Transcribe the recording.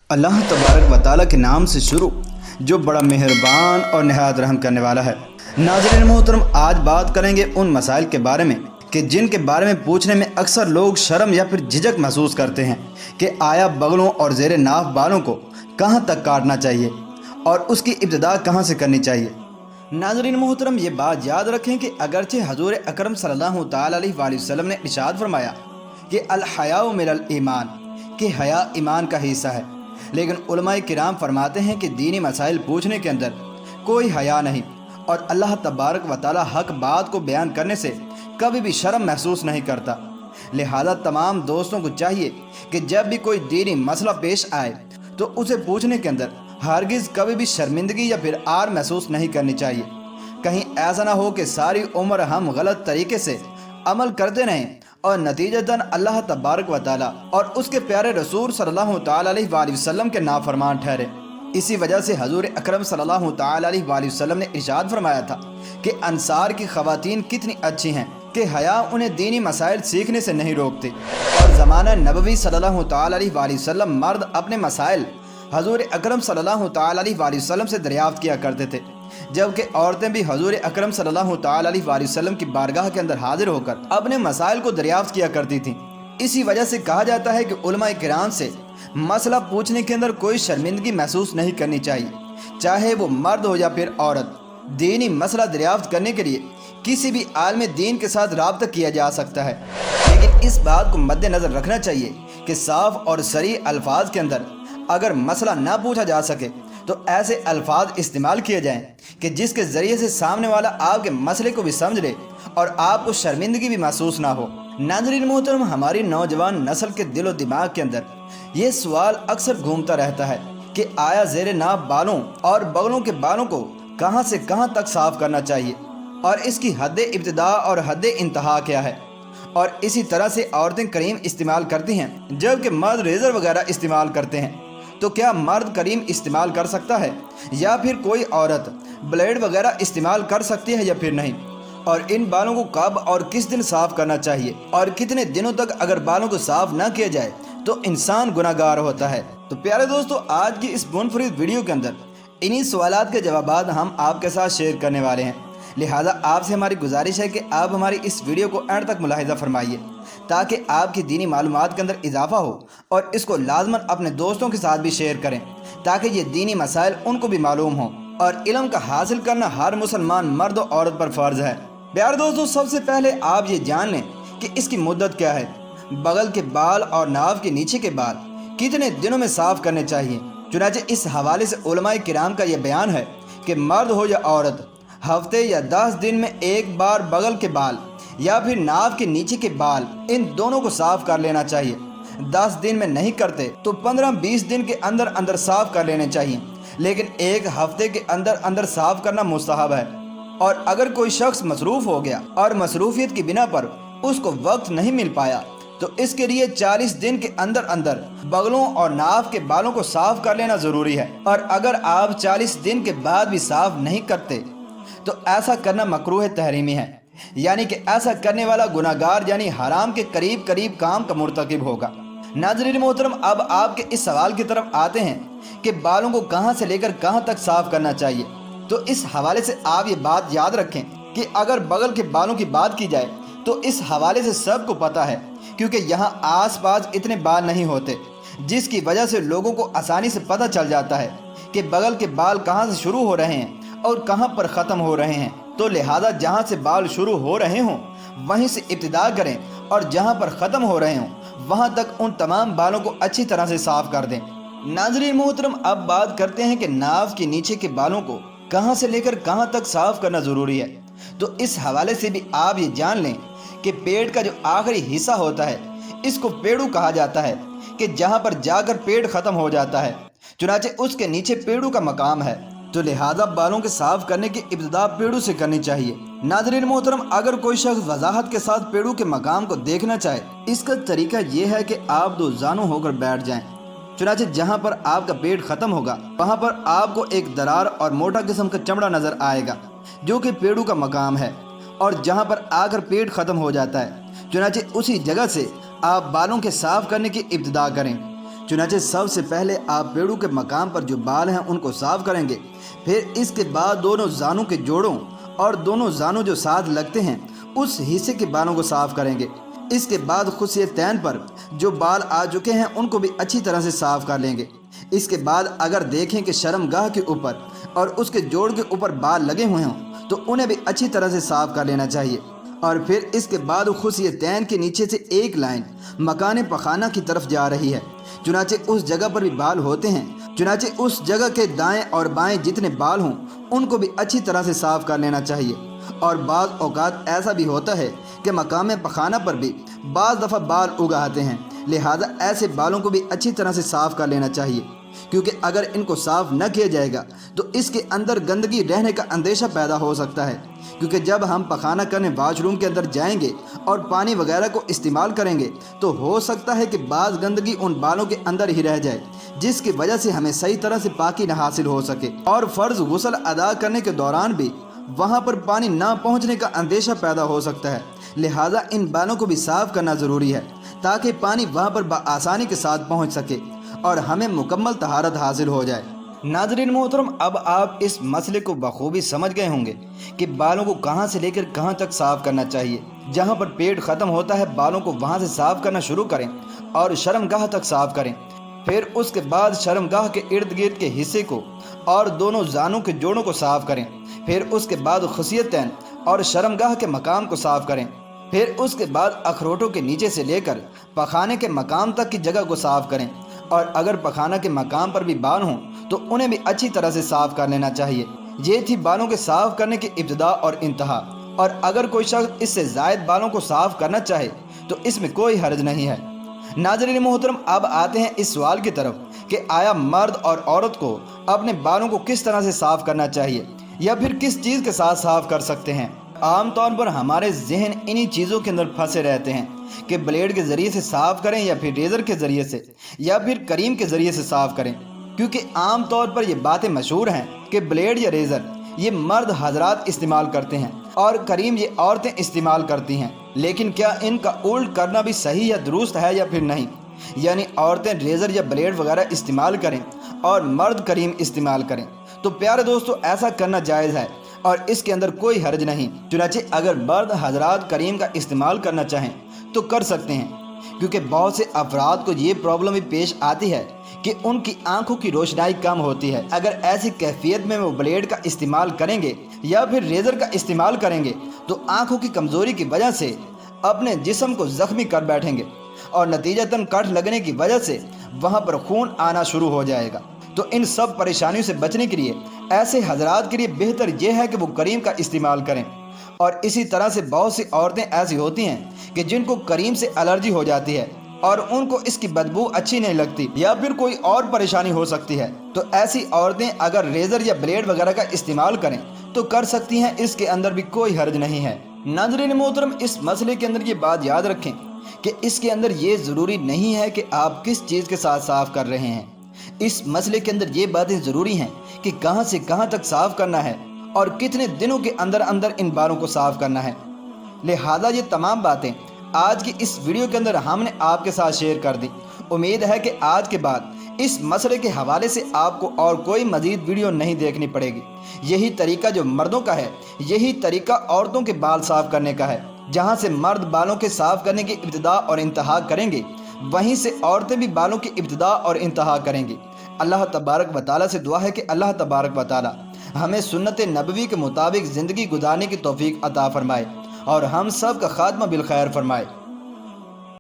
अल्लाह तबारक व तआला के नाम से शुरू जो बड़ा मेहरबान और नहायत रहम करने वाला है। नाज़रीन मोहतरम, आज बात करेंगे उन मसाइल के बारे में कि जिनके बारे में पूछने में अक्सर लोग शर्म या फिर झिझक महसूस करते हैं कि आया बगलों और ज़ेरे नाफ बालों को कहाँ तक काटना चाहिए और उसकी इब्तिदा कहाँ से करनी चाहिए। नाज़रीन मोहतरम, ये बात याद रखें कि अगरचे हजूर अकरम सल्लल्लाहु तआला अलैहि वसल्लम ने इरशाद फरमाया कि अल हयाउ मिनल ईमान, कि हया ईमान का हिस्सा है, लेकिन उलमाए किराम फरमाते हैं कि दीनी मसाइल पूछने के अंदर कोई हया नहीं और अल्लाह तबारक व तआला हक बात को बयान करने से कभी भी शर्म महसूस नहीं करता। लिहाजा तमाम दोस्तों को चाहिए कि जब भी कोई दीनी मसला पेश आए तो उसे पूछने के अंदर हरगिज़ कभी भी शर्मिंदगी या फिर आर महसूस नहीं करनी चाहिए। कहीं ऐसा ना हो कि सारी उम्र हम गलत तरीके से अमल करते रहें और नतीजतन अल्लाह तबारक व तआला और उसके प्यारे रसूल सल्लल्लाहु तआला अलैहि वसल्लम के नाफरमान ठहरे। इसी वजह से हजूर अकरम सल्लल्लाहु तआला अलैहि वसल्लम ने इरशाद फरमाया था कि अंसार की ख़वातीन कितनी अच्छी हैं कि हया उन्हें दीनी मसाइल सीखने से नहीं रोकते। और ज़माना नबवी सल्लल्लाहु तआला अलैहि वसल्लम मर्द अपने मसाइल हजूर अकरम सल्लल्लाहु तआला अलैहि वसल्लम से दरियाफ्त किया करते थे, जबकि औरतें भी हजूर अकरम सल्लल्लाहु तआला अलैहि वसल्लम की बारगाह के अंदर हाजिर होकर अपने मसाइल को दरियाफ्त किया करती थीं। इसी वजह से कहा जाता है कि उलमाए किराम से मसला पूछने के अंदर कोई शर्मिंदगी महसूस नहीं करनी चाहिए, चाहे वो मर्द हो या फिर औरत। दीनी मसला दरियाफ्त करने के लिए किसी भी आलम दीन के साथ राब्ता किया जा सकता है, लेकिन इस बात को मद्देनज़र रखना चाहिए कि साफ और सरी अल्फाज के अंदर अगर मसला ना पूछा जा सके तो ऐसे अल्फाज इस्तेमाल किए जाएं कि जिसके ज़रिए से सामने वाला आपके मसले को भी समझ ले और आपको शर्मिंदगी भी महसूस ना हो। नाज़रीन मोहतरम, हमारी नौजवान नस्ल के दिलो दिमाग के अंदर ये सवाल अक्सर घूमता रहता है कि आया ज़ेरे नाफ बालों और बगलों के बालों को कहाँ से कहाँ तक साफ़ करना चाहिए और इसकी हद इब्तिदा और हद इंतहा क्या है। और इसी तरह से औरतें करीम इस्तेमाल करती हैं जबकि मर्द रेज़र वगैरह इस्तेमाल करते हैं, तो क्या मर्द करीम इस्तेमाल कर सकता है या फिर कोई औरत ब्लेड वगैरह इस्तेमाल कर सकती है या फिर नहीं। और इन बालों को कब और किस दिन साफ़ करना चाहिए और कितने दिनों तक अगर बालों को साफ़ ना किया जाए तो इंसान गुनाहगार होता है। तो प्यारे दोस्तों, आज की इस मुनफरिद वीडियो के अंदर इन्हीं सवालात के जवाबात हम आपके साथ शेयर करने वाले हैं। लिहाजा आपसे हमारी गुजारिश है कि आप हमारी इस वीडियो को एंड तक मुलाहिज़ा फरमाइए ताकि आपकी दीनी मालूमात के अंदर इजाफा हो और इसको लाजमन अपने दोस्तों के साथ भी शेयर करें ताकि ये दीनी मसाइल उनको भी मालूम हो। और इल्म का हासिल करना हर मुसलमान मर्द और औरत पर फ़र्ज़ है। प्यारे दोस्तों, सबसे पहले आप ये जान लें कि इसकी मुद्दत क्या है। बगल के बाल और नाव के नीचे के बाल कितने दिनों में साफ़ करने चाहिए। चुनांचे इस हवाले से उलमाए किराम का यह बयान है कि मर्द हो या औरत हफ्ते या 10 दिन में एक बार बगल के बाल या फिर नाव के नीचे के बाल, इन दोनों को साफ़ कर लेना चाहिए। 10 दिन में नहीं करते तो 15-20 दिन के अंदर अंदर साफ़ कर लेने चाहिए, लेकिन एक हफ्ते के अंदर अंदर साफ़ करना मुस्तहब है। और अगर कोई शख्स मसरूफ़ हो गया और मसरूफियत की बिना पर उसको वक्त नहीं मिल पाया तो इसके लिए 40 दिन के अंदर अंदर बगलों और नाव के बालों को साफ़ कर लेना ज़रूरी है। और अगर आप 40 दिन के बाद भी साफ़ नहीं करते तो ऐसा करना मकरूह तहरीमी है, यानी कि ऐसा करने वाला गुनाहगार यानी हराम के करीब करीब काम का मुर्तकिब होगा। नाज़रीन मोहतरम, अब आपके इस सवाल की तरफ आते हैं कि बालों को कहां से लेकर कहां तक साफ़ करना चाहिए। तो इस हवाले से आप ये बात याद रखें कि अगर बगल के बालों की बात की जाए तो इस हवाले से सबको पता है, क्योंकि यहाँ आस पास इतने बाल नहीं होते, जिसकी वजह से लोगों को आसानी से पता चल जाता है कि बगल के बाल कहाँ से शुरू हो रहे हैं और कहाँ पर ख़त्म हो रहे हैं। तो लिहाजा जहाँ से बाल शुरू हो रहे हों वहीं से इब्तिदा करें और जहाँ पर ख़त्म हो रहे हों वहाँ तक उन तमाम बालों को अच्छी तरह से साफ़ कर दें। नाज़रीन मोहतरम, अब बात करते हैं कि नाव के नीचे के बालों को कहाँ से लेकर कहाँ तक साफ़ करना ज़रूरी है। तो इस हवाले से भी आप ये जान लें कि पेट का जो आखिरी हिस्सा होता है इसको पेड़ू कहा जाता है, कि जहाँ पर जाकर पेट ख़त्म हो जाता है, चुनांचे उसके नीचे पेड़ू का मकाम है। तो लिहाजा बालों के साफ़ करने की इब्तिदा पेड़ू से करनी चाहिए। नाज़रीन मोहतरम, अगर कोई शख्स वजाहत के साथ पेड़ू के मकाम को देखना चाहे, इसका तरीका यह है कि आप दो जानू होकर बैठ जाएं। चुनांचे जहां पर आपका पेट ख़त्म होगा वहां पर आपको एक दरार और मोटा किस्म का चमड़ा नज़र आएगा जो कि पेड़ू का मकाम है, और जहां पर आकर पेट ख़त्म हो जाता है चुनांचे उसी जगह से आप बालों के साफ़ करने की इब्तिदा करें। चुनाचे सबसे पहले आप पेड़ों के मकाम पर जो बाल हैं उनको साफ करेंगे। फिर इसके बाद दोनों जानों के जोड़ों और दोनों जानों जो साथ लगते हैं उस हिस्से के बालों को साफ करेंगे। इसके बाद खुसियतैन पर जो बाल आ चुके हैं उनको भी अच्छी तरह से साफ कर लेंगे। इसके बाद अगर देखें कि शर्मगाह के ऊपर और उसके जोड़ के ऊपर बाल लगे हुए हों तो उन्हें भी अच्छी तरह से साफ कर लेना चाहिए। और फिर इसके बाद खुसियतैन के नीचे से एक लाइन मकान पखाना की तरफ जा रही है। चुनाचे उस जगह पर भी बाल होते हैं। चुनाचे उस जगह के दाएं और बाएं जितने बाल हों उनको भी अच्छी तरह से साफ कर लेना चाहिए। और बाज़ औक़ात ऐसा भी होता है कि मकाम पखाना पर भी बाज़ दफ़ा बाल उगाते हैं, लिहाजा ऐसे बालों को भी अच्छी तरह से साफ़ कर लेना चाहिए, क्योंकि अगर इनको साफ़ न किया जाएगा तो इसके अंदर गंदगी रहने का अंदेशा पैदा हो सकता है। क्योंकि जब हम पखाना करने वाशरूम के अंदर जाएंगे और पानी वगैरह को इस्तेमाल करेंगे तो हो सकता है कि बाज़ गंदगी उन बालों के अंदर ही रह जाए, जिसकी वजह से हमें सही तरह से पाकी न हासिल हो सके। और फ़र्ज़ गुस्ल अदा करने के दौरान भी वहाँ पर पानी ना पहुँचने का अंदेशा पैदा हो सकता है, लिहाजा इन बालों को भी साफ़ करना ज़रूरी है ताकि पानी वहाँ पर बआसानी के साथ पहुँच सके और हमें मुकम्मल तहारत हासिल हो जाए। नाज़रीन मोहतरम, अब आप इस मसले को बखूबी समझ गए होंगे कि बालों को कहाँ से लेकर कहाँ तक साफ़ करना चाहिए। जहाँ पर पेट ख़त्म होता है बालों को वहाँ से साफ़ करना शुरू करें और शर्मगाह तक साफ़ करें। फिर उसके बाद शर्मगाह के इर्द गिर्द के हिस्से को और दोनों जानों के जोड़ों को साफ़ करें। फिर उसके बाद खुसियतैन और शर्मगाह के मकाम को साफ़ करें। फिर उसके बाद अखरोटों के नीचे से लेकर पखाने के मकाम तक की जगह को साफ़ करें। और अगर पखाना के मकाम पर भी बाल हों तो उन्हें भी अच्छी तरह से साफ़ कर लेना चाहिए। ये थी बालों के साफ़ करने की इब्तिदा और इंतहा। और अगर कोई शख्स इससे ज़ायद बालों को साफ़ करना चाहे तो इसमें कोई हर्ज नहीं है। नाज़रीन मोहतरम, अब आते हैं इस सवाल की तरफ कि आया मर्द और औरत को अपने बालों को किस तरह से साफ़ करना चाहिए या फिर किस चीज़ के साथ साफ़ कर सकते हैं। आम तौर पर हमारे जहन इन्हीं चीज़ों के अंदर फंसे रहते हैं कि ब्लेड के ज़रिए से साफ़ करें या फिर रेज़र के ज़रिए से या फिर करीम के ज़रिए से साफ़ करें, क्योंकि आम तौर पर ये बातें मशहूर हैं कि ब्लेड या रेज़र ये मर्द हजरात इस्तेमाल करते हैं और करीम ये औरतें इस्तेमाल करती हैं। लेकिन क्या इनका उल्ट करना भी सही या दुरुस्त है या फिर नहीं, यानी औरतें रेज़र या ब्लेड वगैरह इस्तेमाल करें और मर्द करीम इस्तेमाल करें? तो प्यारे दोस्तों, ऐसा करना जायज़ है और इसके अंदर कोई हर्ज नहीं। चुनांचे अगर मर्द हजरात करीम का इस्तेमाल करना चाहें तो कर सकते हैं, क्योंकि बहुत से अफराद को ये प्रॉब्लम भी पेश आती है कि उनकी आंखों की रोशनाई कम होती है। अगर ऐसी कैफियत में वो ब्लेड का इस्तेमाल करेंगे या फिर रेज़र का इस्तेमाल करेंगे तो आंखों की कमज़ोरी की वजह से अपने जिस्म को ज़ख्मी कर बैठेंगे और नतीजतन कट लगने की वजह से वहाँ पर खून आना शुरू हो जाएगा। तो इन सब परेशानियों से बचने के लिए ऐसे हजरात के लिए बेहतर यह है कि वो करीम का इस्तेमाल करें। और इसी तरह से बहुत सी औरतें ऐसी होती हैं कि जिनको करीम से एलर्जी हो जाती है और उनको इसकी बदबू अच्छी नहीं लगती या फिर कोई और परेशानी हो सकती है। तो ऐसी औरतें अगर रेज़र या ब्लेड वगैरह का इस्तेमाल करें तो कर सकती हैं, इसके अंदर भी कोई हर्ज नहीं है। नाज़रीन मोहतरम, इस मसले के अंदर ये बात याद रखें कि इसके अंदर ये ज़रूरी नहीं है कि आप किस चीज़ के साथ साफ़ कर रहे हैं। इस मसले के अंदर ये बातें ज़रूरी हैं कि कहाँ से कहाँ तक साफ़ करना है और कितने दिनों के अंदर अंदर इन बालों को साफ़ करना है। लिहाजा ये तमाम बातें आज की इस वीडियो के अंदर हमने आपके साथ शेयर कर दी। उम्मीद है कि आज के बाद इस मसले के हवाले से आपको और कोई मज़ीद वीडियो नहीं देखनी पड़ेगी। यही तरीका जो मर्दों का है, यही तरीका औरतों के बाल साफ़ करने का है। जहाँ से मर्द बालों के साफ़ करने की इब्तिदा और इंतहा करेंगे, वहीं से औरतें भी बालों की इब्तिदा और इंतहा करेंगी। अल्लाह तबारक व तआला से दुआ है कि अल्लाह तबारक व तआला हमें सुन्नत नबवी के मुताबिक ज़िंदगी गुजारने की तौफीक अता फ़रमाए और हम सब का खात्मा बिल खैर फरमाए।